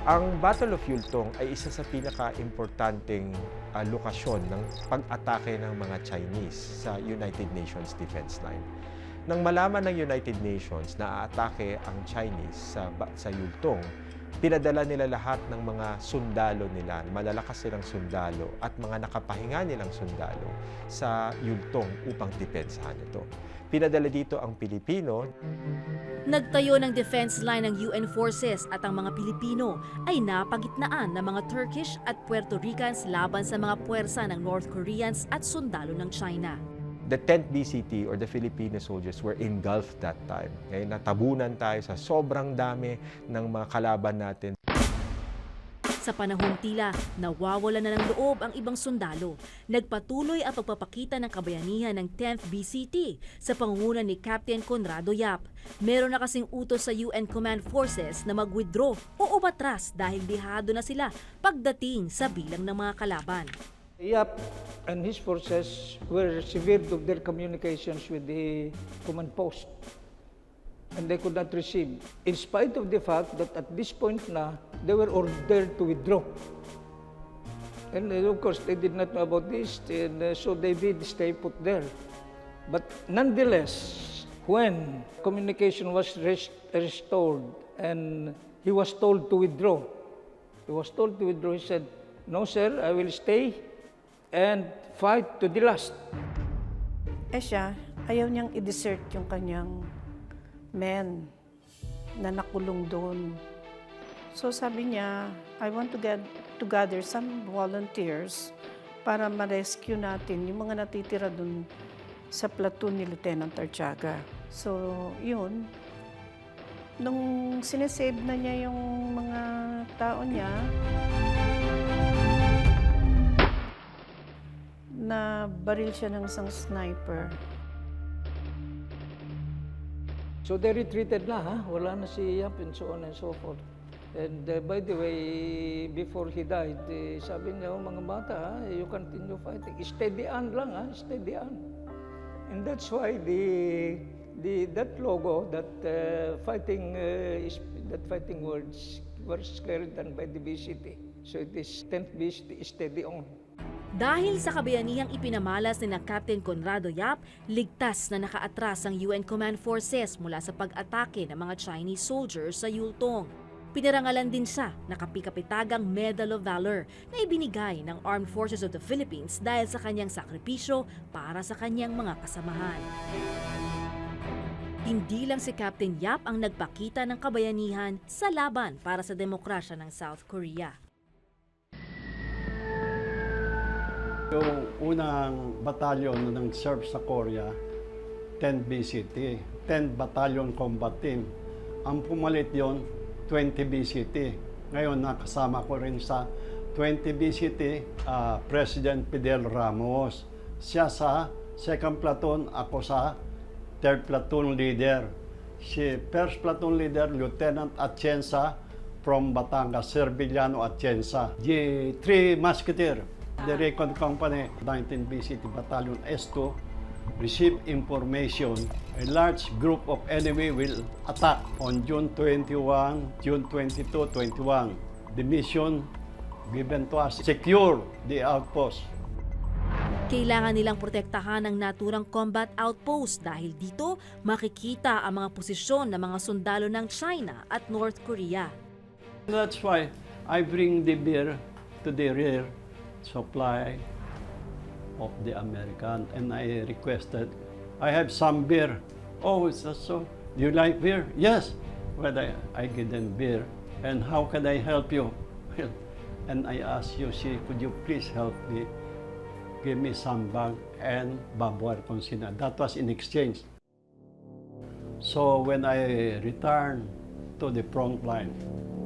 Ang Battle of Yultong ay isa sa pinaka-importanteng lokasyon ng pag-atake ng mga Chinese sa United Nations Defense Line. Nang malaman ng United Nations na aatake ang Chinese sa Yultong, pinadala nila lahat ng mga sundalo nila, malalakas silang sundalo at mga nakapahinga nilang sundalo sa Yultong upang depensahan ito. Pinadala dito ang Pilipino. Nagtayo ng defense line ng UN forces at ang mga Pilipino ay napagitnaan ng mga Turkish at Puerto Ricans laban sa mga puwersa ng North Koreans at sundalo ng China. The 10th BCT or the Filipino soldiers were engulfed that time. Kaya natabunan tayo sa sobrang dami ng mga kalaban natin. Sa panahong tila, nawawala na ng loob ang ibang sundalo. Nagpatuloy ang pagpapakita ng kabayanihan ng 10th BCT sa pangunguna ni Captain Conrado Yap. Meron na kasing utos sa UN Command Forces na mag-withdraw o umatras dahil lihado na sila pagdating sa bilang ng mga kalaban. Yap and his forces were severed of their communications with the command post. And they could not receive, in spite of the fact that at this point na, they were ordered to withdraw. And of course, they did not know about this, and so they did stay put there. But nonetheless, when communication was restored and he was told to withdraw, he said, "No sir, I will stay and fight to the last." Siya, ayaw niyang i-desert yung kanyang men na nakulong doon. So sabi niya, I want to gather some volunteers para ma-rescue natin yung mga natitira doon sa platoon ni Lieutenant Artiaga. So yun, nung sinesave na niya yung mga tao niya, na baril siya ng isang sniper. So they retreated na, wala na si Yap and so on and so forth. And by the way, before he died, sabi niya, mga bata, you continue fighting. Steady on lang, steady on. And that's why that logo, that fighting words was carried on by the BCT. So it is 10th BCT, steady on. Dahil sa kabayanihang ipinamalas ni Captain Conrado Yap, ligtas na nakaatras ang UN Command Forces mula sa pag-atake ng mga Chinese soldiers sa Yultong. Pinarangalan din siya ng kapikapitagang Medal of Valor na ibinigay ng Armed Forces of the Philippines dahil sa kanyang sakripisyo para sa kanyang mga kasamahan. Hindi lang si Captain Yap ang nagpakita ng kabayanihan sa laban para sa demokrasya ng South Korea. Yung unang batalyon na nag-serve sa Korea, 10 BCT, 10 Battalion Combat Team. Ang pumalit yon 20 BCT. Ngayon, nakasama ko rin sa 20 BCT, President Fidel Ramos. Siya sa 2nd Platoon, ako sa 3rd Platoon Leader. Si 1st Platoon Leader, Lieutenant Atienza from Batangas, Serbisyong Atienza. The 3 Musketeer. The Recon Company, 19 BCT Battalion S2, received information a large group of enemy will attack on June 21, June 22, 21. The mission given to us, secure the outpost. Kailangan nilang protektahan ang naturang combat outpost dahil dito makikita ang mga posisyon ng mga sundalo ng China at North Korea. That's why I bring the beer to the rear supply of the American, and I requested, I have some beer. Oh, is that so? Do you like beer? Yes. Well, I give them beer. And how can I help you? And I asked you, could you please help me? Give me some bag and barbed wire consina. That was in exchange. So when I returned to the front line,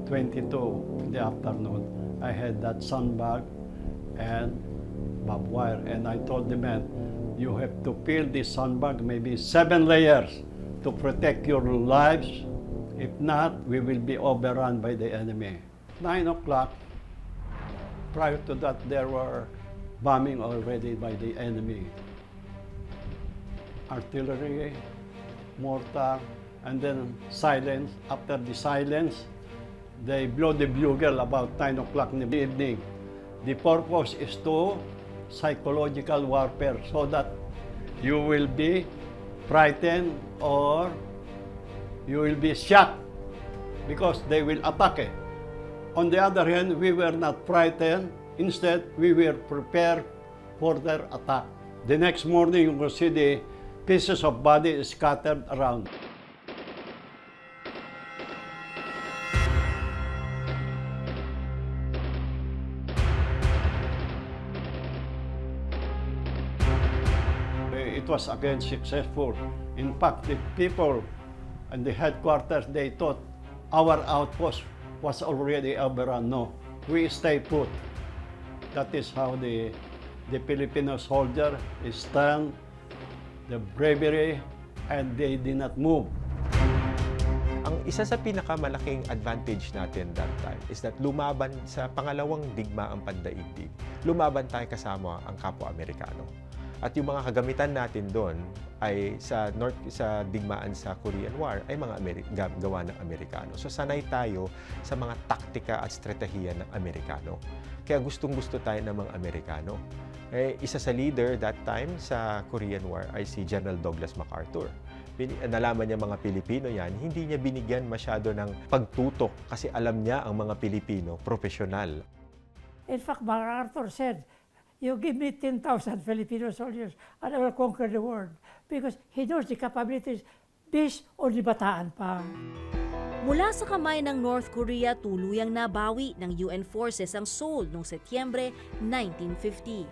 22 in the afternoon, I had that sandbag and barbed wire, and I told the men, you have to fill this sandbag maybe 7 layers to protect your lives. If not, we will be overrun by the enemy. 9 o'clock, prior to that, there were bombing already by the enemy. Artillery, mortar, and then silence. After the silence, they blow the bugle about 9 o'clock in the evening. The purpose is to psychological warfare so that you will be frightened or you will be shocked because they will attack. On the other hand, we were not frightened. Instead, we were prepared for their attack. The next morning, you will see the pieces of body scattered around. It was again successful. In fact, the people and the headquarters, they thought our outpost was already overrun. No, we stay put. That is how the Filipino soldier stand, the bravery, and they did not move. Ang isa sa pinakamalaking advantage natin that time is that lumaban sa pangalawang digmaang pandaigdig. Lumaban tayo kasama ang kapwa Amerikano. At yung mga kagamitan natin doon ay sa digmaan sa Korean War ay mga gawa ng Amerikano. So sanay tayo sa mga taktika at estratehiya ng Amerikano. Kaya gustong-gusto tayo ng mga Amerikano. Isa sa leader that time sa Korean War ay si General Douglas MacArthur. Nalaman niya mga Pilipino yan, hindi niya binigyan masyado ng pagtutok kasi alam niya ang mga Pilipino profesional. In fact, MacArthur said, "You give me 10,000 Filipino soldiers and I will conquer the world." Because he knows the capabilities based on the bataan pa. Mula sa kamay ng North Korea, tuluyang nabawi ng UN forces ang Seoul noong Setyembre 1950.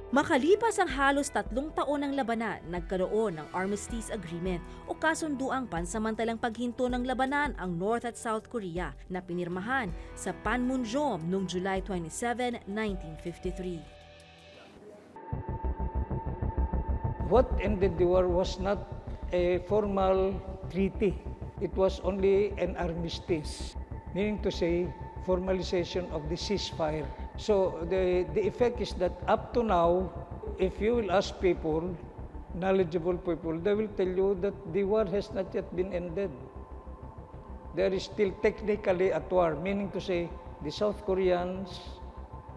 Makalipas ang halos 3 taon ng labanan, nagkaroon ng Armistice Agreement o kasunduang pansamantalang paghinto ng labanan ang North at South Korea na pinirmahan sa Panmunjom noong July 27, 1953. What ended the war was not a formal treaty. It was only an armistice, meaning to say formalization of the ceasefire. So the effect is that up to now, if you will ask people, knowledgeable people, they will tell you that the war has not yet been ended. There is still technically at war, meaning to say the South Koreans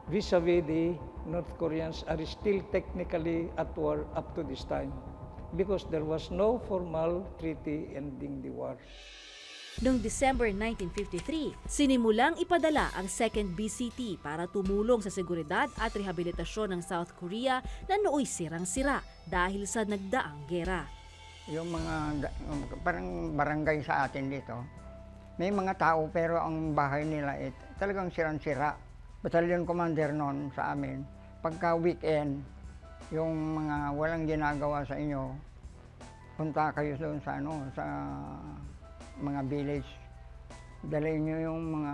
vis-a-vis the North Koreans are still technically at war up to this time because there was no formal treaty ending the war. Noong December 1953, sinimulang ipadala ang 2nd BCT para tumulong sa seguridad at rehabilitasyon ng South Korea na nooy sirang-sira dahil sa nagdaang gera. Yung mga parang barangay sa atin dito, may mga tao pero ang bahay nila talagang sirang-sira. Battalion commander noon sa amin, pagka weekend, yung mga walang ginagawa sa inyo, punta kayo doon sa sa mga village. Dalhin nyo yung mga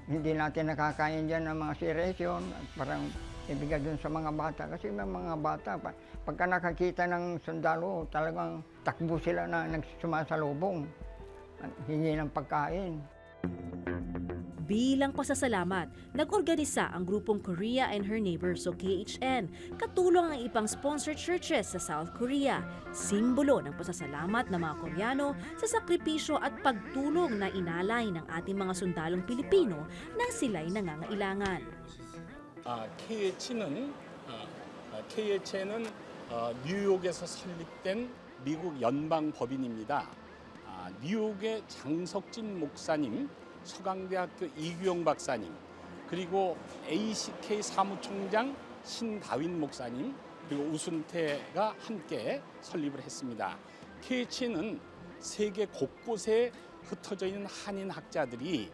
hindi natin nakakain dyan ng mga sirasyon at parang ibigay dun sa mga bata. Kasi may mga bata, pagka nakakita ng sundalo, talagang takbo sila na nagsumasalubong. Hingi ng pagkain. Bilang pasasalamat, nag-organisa ang grupong Korea and Her Neighbors o KHN, katulong ang ibang sponsored churches sa South Korea, simbolo ng pasasalamat ng mga Koreano sa sakripisyo at pagtulong na inalay ng ating mga sundalong Pilipino nang sila'y nangangailangan. KHN은 뉴욕에서 설립된 미국 연방법인입니다. 뉴욕의 장석진 목사님, 서강대학교 이규영 박사님, 그리고 ACK 사무총장 신다윈 목사님, 그리고 우순태가 함께 설립을 했습니다. KH는 세계 곳곳에 흩어져 있는 한인 학자들이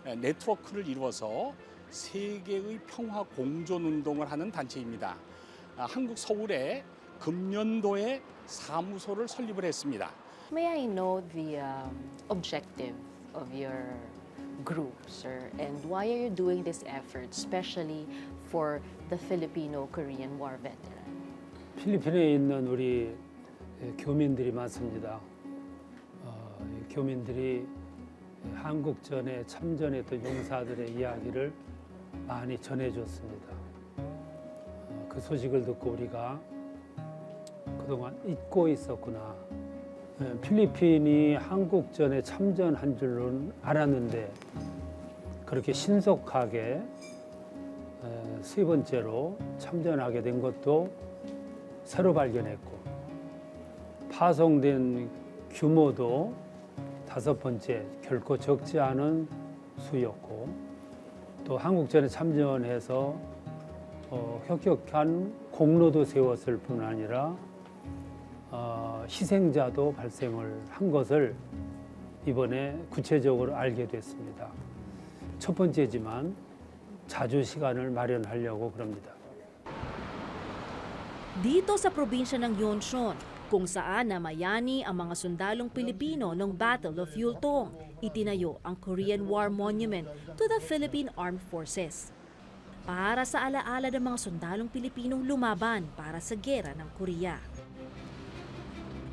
네트워크를 이루어서 세계의 평화 공존 운동을 하는 단체입니다. 한국 서울에 금년도에 사무소를 설립을 했습니다. May I know the objective of your group, sir, and why are you doing this effort, especially for the Filipino-Korean War veteran? 필리핀에 있는 우리 교민들이 많습니다. 교민들이 한국전에 참전했던 용사들의 이야기를 많이 전해줬습니다. 그 소식을 듣고 우리가 그동안 잊고 있었구나. 필리핀이 한국전에 참전한 줄은 알았는데 그렇게 신속하게 세 번째로 참전하게 된 것도 새로 발견했고 파송된 규모도 다섯 번째 결코 적지 않은 수였고 또 한국전에 참전해서 혁혁한 공로도 세웠을 뿐 아니라 희생자도 발생을 한 것을 이번에 구체적으로 알게 됐습니다. 첫 번째지만 자주 시간을 마련하려고 그럽니다. Dito sa probinsya ng Yonson, kung saan namayani ang mga sundalong Pilipino noong Battle of Yultong, itinayo ang Korean War Monument to the Philippine Armed Forces. Para sa alaala ng mga sundalong Pilipinong lumaban para sa gera ng Korea.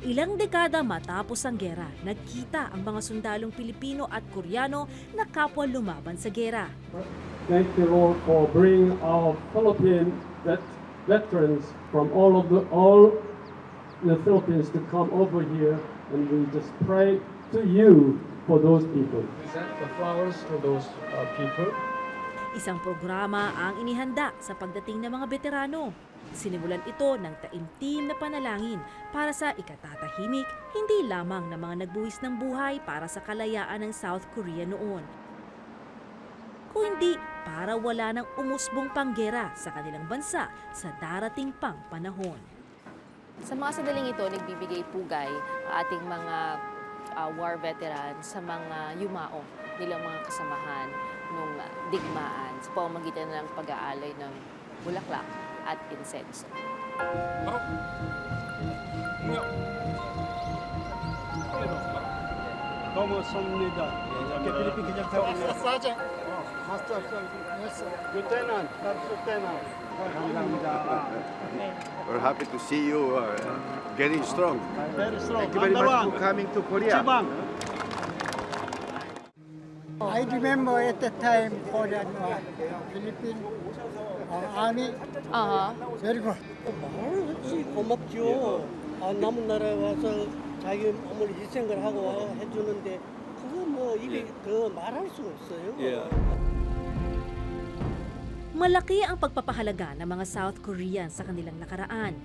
Ilang dekada matapos ang gera, nagkita ang mga sundalong Pilipino at Koreano na kapwa lumaban sa gera. Thank you, Lord, for bringing our Philippine veterans from all the Philippines to come over here, and we just pray to you for those people. Present the flowers to those people. Isang programa ang inihanda sa pagdating ng mga veterano. Sinimulan ito ng taimtim na panalangin para sa ikatatahimik, hindi lamang ng mga nagbuwis ng buhay para sa kalayaan ng South Korea noon, kundi para wala ng umusbong panggera sa kanilang bansa sa darating pang panahon. Sa mga sandaling ito, nagbibigay pugay ang ating mga war veterans sa mga yumao nilang mga kasamahan nung digmaan sa pamamagitan ng pag-aalay ng bulaklak at insenso. 고맙습니다. Lieutenant, Lieutenant. We're happy to see you getting strong. Very strong. Thank you very much for coming to Korea. Chibang. I remember at the time for the Philippine Army. Very good. 고맙죠. 남은 나라에 와서 자기 몸을 희생을 하고 해주는데 그거 뭐 이게 더 말할 수가 없어요. Malaki ang pagpapahalaga ng mga South Korean sa kanilang nakaraan.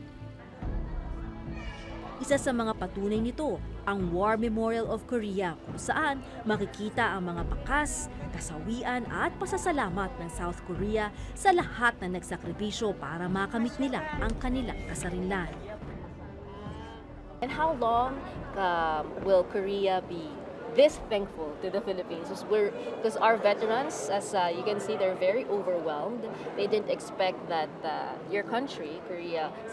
Isa sa mga patunay nito ang War Memorial of Korea kung saan makikita ang mga bakas, kasawian at pasasalamat ng South Korea sa lahat na nagsakripisyo para makamit nila ang kanilang kasarinlan. And how long will Korea be this thankful to the Philippines? Because our veterans, as you can see, they're very overwhelmed. They didn't expect that your country,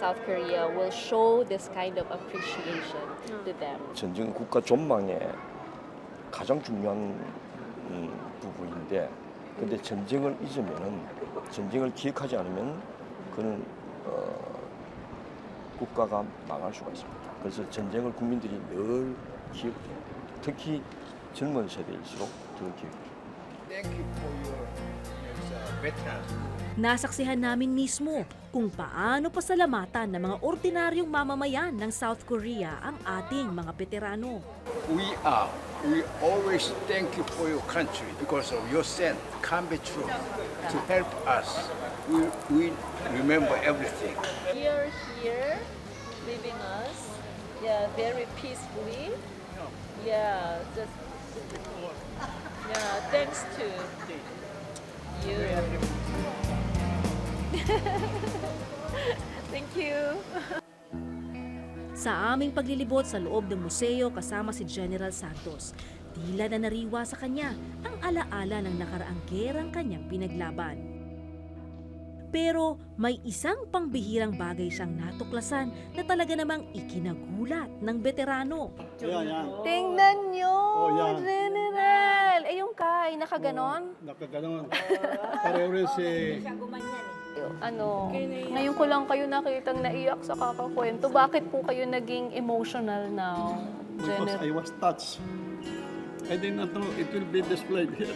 South Korea, will show this kind of appreciation to them. 전쟁은 국가 존망의 가장 중요한 부분인데, 근데 전쟁을 잊으면은, 전쟁을 기억하지 않으면 그는 국가가 망할 수가 있습니다. 그래서 전쟁을 국민들이 늘 기억해요. 특히 젊은 세대일수록 더 기억해요. Thank you for your veterans. Nasaksihan namin mismo kung paano pasalamatan ng mga ordinaryong mamamayan ng South Korea ang ating mga veterano. We always thank you for your country because of your send, come be true, to help us. We remember everything. You're here, leaving us, very peacefully. Thanks to you. Thank you. Sa aming paglilibot sa loob ng museo kasama si General Santos, tila na nariwa sa kanya ang alaala ng nakaraang gerang kanyang pinaglaban. Pero may isang pangbihirang bagay siyang natuklasan na talaga namang ikinagulat ng veterano. Tingnan nyo, General! Yung kay, nakaganon? Nakaganon. Pareho rin si... Ngayon ko lang kayo nakitang naiyak sa kakakwento. Bakit po kayo naging emotional now, General? Because I was touched. I did not know it will be displayed here.